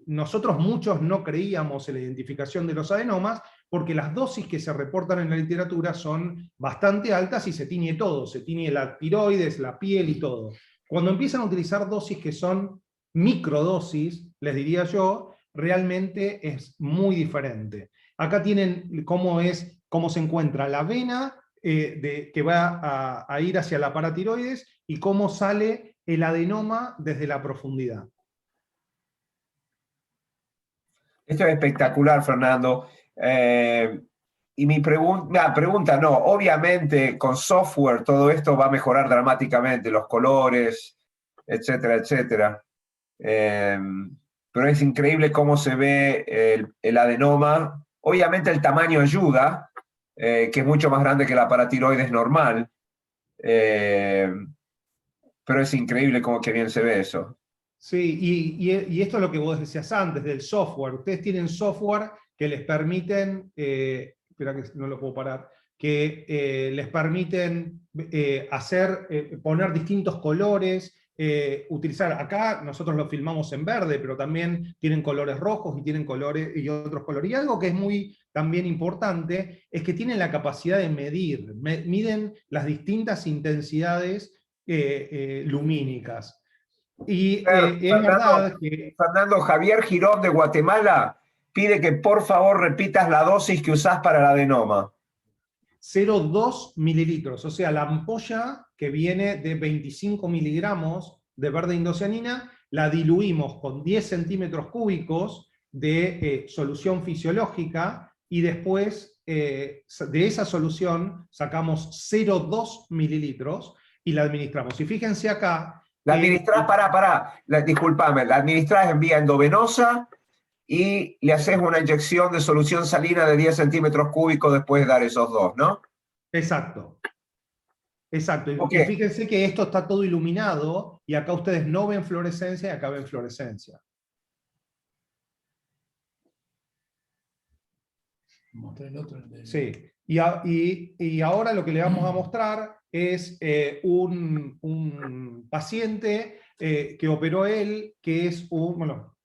nosotros muchos no creíamos en la identificación de los adenomas porque las dosis que se reportan en la literatura son bastante altas y se tiñe todo, se tiñe la tiroides, la piel y todo. Cuando empiezan a utilizar dosis que son microdosis, les diría yo, realmente es muy diferente. Acá tienen cómo se encuentra la vena que va a ir hacia la paratiroides y cómo sale el adenoma desde la profundidad. Esto es espectacular, Fernando. Y mi pregunta no, obviamente con software todo esto va a mejorar dramáticamente, los colores, etcétera, etcétera. Pero es increíble cómo se ve el adenoma. Obviamente el tamaño ayuda, que es mucho más grande que la paratiroides normal. Pero es increíble cómo que bien se ve eso. Sí, y esto es lo que vos decías antes, del software. Ustedes tienen software que les permiten, espera que no lo puedo parar, que les permiten poner distintos colores, utilizar, acá nosotros lo filmamos en verde, pero también tienen colores rojos y tienen colores y otros colores. Y algo que es muy también importante es que tienen la capacidad de medir, miden las distintas intensidades lumínicas. Y es verdad que... Fernando, Javier Girón de Guatemala pide que por favor repitas la dosis que usás para el adenoma. 0,2 mililitros, o sea, la ampolla que viene de 25 miligramos de verde indocianina, la diluimos con 10 centímetros cúbicos de solución fisiológica y después de esa solución sacamos 0,2 mililitros y la administramos. Y fíjense acá... La administrás, disculpame, la administrás en vía endovenosa y le haces una inyección de solución salina de 10 centímetros cúbicos después de dar esos dos, ¿no? Exacto. Exacto. Ok. Y fíjense que esto está todo iluminado y acá ustedes no ven fluorescencia y acá ven fluorescencia. Mostré el otro, el de- Sí. Y ahora lo que le vamos a mostrar es un paciente que operó él, que es un... Bueno,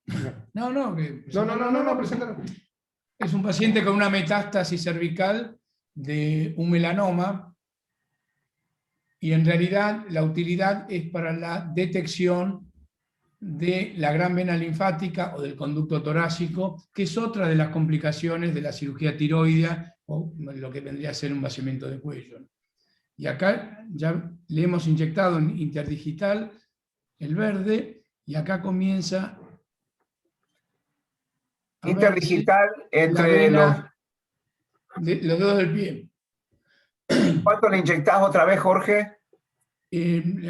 No, preséntalo. es un paciente con una metástasis cervical de un melanoma y en realidad la utilidad es para la detección de la gran vena linfática o del conducto torácico, que es otra de las complicaciones de la cirugía tiroidea o lo que vendría a ser un vaciamiento de cuello. Y acá ya le hemos inyectado en interdigital el verde y acá comienza a Interdigital verse la entre los... vena de los dedos del pie. ¿Cuánto le inyectás otra vez, Jorge?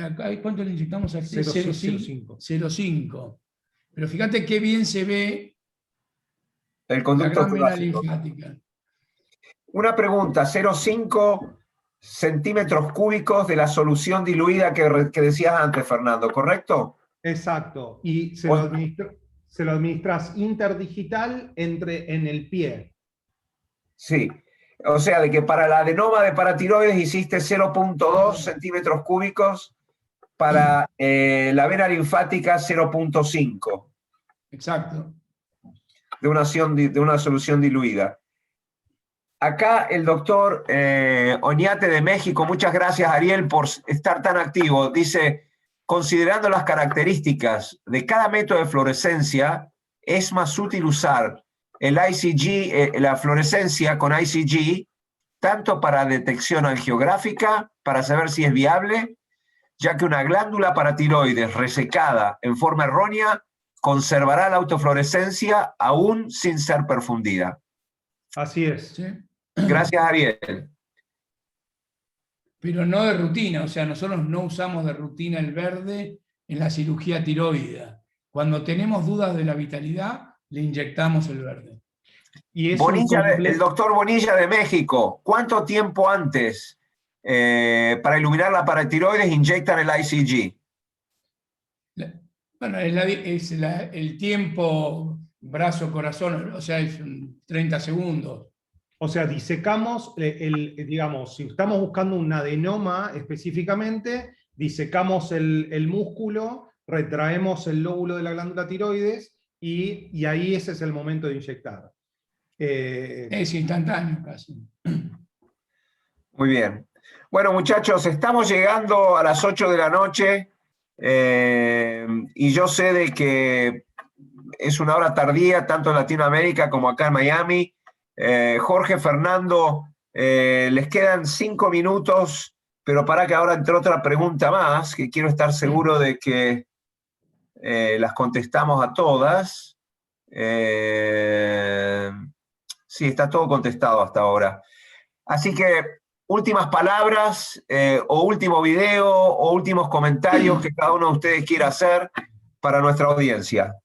Acá, ¿cuánto le inyectamos aquí? 0,5. 0,5. Pero fíjate qué bien se ve El la conducto gran vena torácico. linfática. Una pregunta, 0,5 centímetros cúbicos de la solución diluida que decías antes, Fernando, ¿correcto? Exacto. Y se lo administras interdigital en el pie. Sí. O sea, de que para la adenoma de paratiroides hiciste 0,2 centímetros cúbicos, para la vena linfática 0,5 Exacto. de una solución diluida. Acá el doctor Oñate de México, muchas gracias Ariel por estar tan activo, dice, considerando las características de cada método de fluorescencia, es más útil usar el ICG, la fluorescencia con ICG, tanto para detección angiográfica, para saber si es viable, ya que una glándula paratiroides resecada en forma errónea conservará la autofluorescencia aún sin ser perfundida. Así es. ¿Sí? Gracias, Ariel. Pero no de rutina, o sea, nosotros no usamos de rutina el verde en la cirugía tiroidea. Cuando tenemos dudas de la vitalidad, le inyectamos el verde. Y es El doctor Bonilla de México, ¿cuánto tiempo antes para iluminar la paratiroides inyectan el ICG? Bueno, es el tiempo brazo-corazón, o sea, es 30 segundos. O sea, disecamos, digamos, si estamos buscando un adenoma específicamente, disecamos el músculo, retraemos el lóbulo de la glándula tiroides y ahí ese es el momento de inyectar. Es instantáneo casi. Muy bien. Bueno, muchachos, estamos llegando a las 8 de la noche y yo sé de que es una hora tardía, tanto en Latinoamérica como acá en Miami. Jorge, Fernando, les quedan 5 minutos, pero para que ahora entre otra pregunta más, que quiero estar seguro de que las contestamos a todas. Sí, está todo contestado hasta ahora. Así que últimas palabras, o último video, o últimos comentarios que cada uno de ustedes quiera hacer para nuestra audiencia.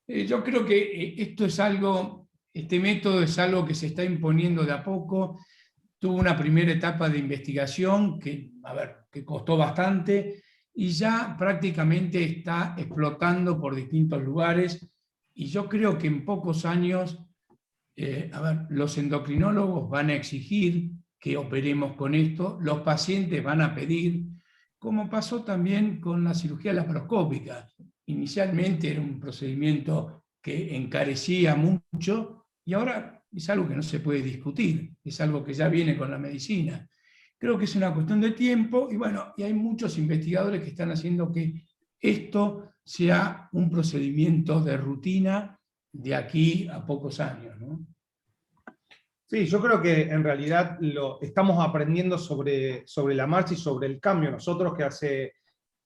Yo creo que esto es algo, este método es algo que se está imponiendo de a poco. Tuvo una primera etapa de investigación que costó bastante y ya prácticamente está explotando por distintos lugares. Y yo creo que en pocos años, los endocrinólogos van a exigir que operemos con esto, los pacientes van a pedir, como pasó también con la cirugía laparoscópica. Inicialmente era un procedimiento que encarecía mucho y ahora es algo que no se puede discutir, es algo que ya viene con la medicina. Creo que es una cuestión de tiempo y bueno, y hay muchos investigadores que están haciendo que esto sea un procedimiento de rutina de aquí a pocos años, ¿no? Sí, yo creo que en realidad estamos aprendiendo sobre la marcha y sobre el cambio. Nosotros que hace,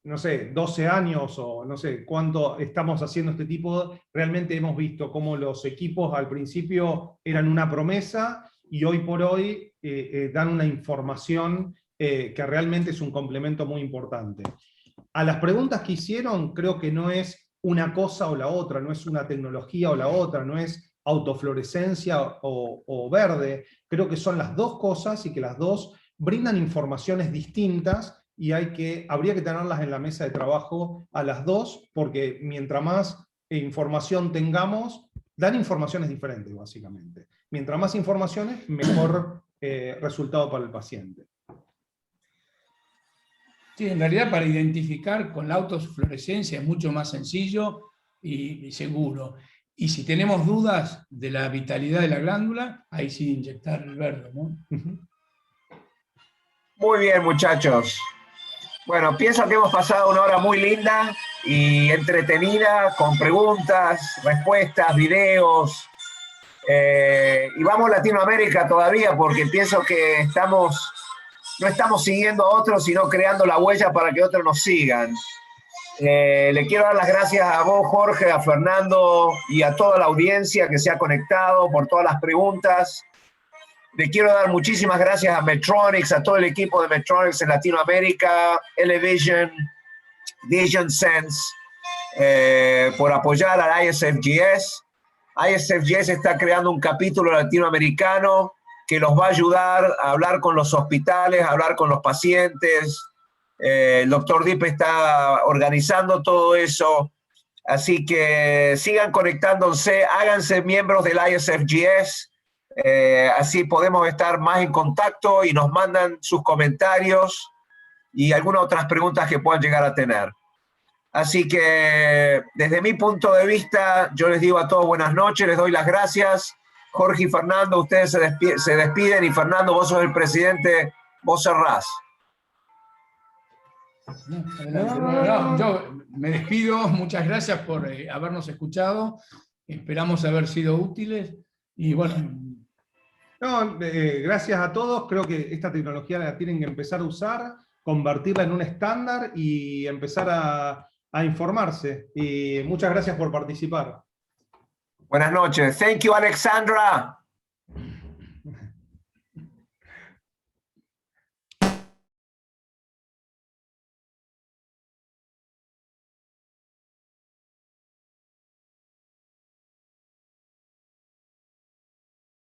no sé, 12 años o no sé cuánto estamos haciendo este tipo, realmente hemos visto cómo los equipos al principio eran una promesa y hoy por hoy dan una información que realmente es un complemento muy importante. A las preguntas que hicieron, creo que no es una cosa o la otra, no es una tecnología o la otra, no es autofluorescencia o verde. Creo que son las dos cosas y que las dos brindan informaciones distintas y habría que tenerlas en la mesa de trabajo a las dos, porque mientras más información tengamos, dan informaciones diferentes básicamente. Mientras más informaciones, mejor resultado para el paciente. Sí, en realidad para identificar con la autofluorescencia es mucho más sencillo y seguro. Y si tenemos dudas de la vitalidad de la glándula, ahí sí inyectar el verde, ¿no? Muy bien, muchachos. Bueno, pienso que hemos pasado una hora muy linda y entretenida, con preguntas, respuestas, videos. Y vamos a Latinoamérica todavía, porque pienso que no estamos siguiendo a otros, sino creando la huella para que otros nos sigan. Le quiero dar las gracias a vos, Jorge, a Fernando y a toda la audiencia que se ha conectado por todas las preguntas. Le quiero dar muchísimas gracias a Medtronics, a todo el equipo de Medtronics en Latinoamérica, Elevision, Vision Sense, por apoyar al ISFGS. ISFGS está creando un capítulo latinoamericano que los va a ayudar a hablar con los hospitales, a hablar con los pacientes. El doctor Dipe está organizando todo eso. Así que sigan conectándose, háganse miembros del ISFGS. Así podemos estar más en contacto y nos mandan sus comentarios y algunas otras preguntas que puedan llegar a tener. Así que desde mi punto de vista, yo les digo a todos buenas noches, les doy las gracias. Jorge y Fernando, ustedes se despiden y Fernando, vos sos el presidente, vos cerrás. No, yo me despido, muchas gracias por habernos escuchado, esperamos haber sido útiles y bueno. No, gracias a todos, creo que esta tecnología la tienen que empezar a usar, convertirla en un estándar y empezar a informarse. Y muchas gracias por participar. Buenas noches. Thank you, Alexandra.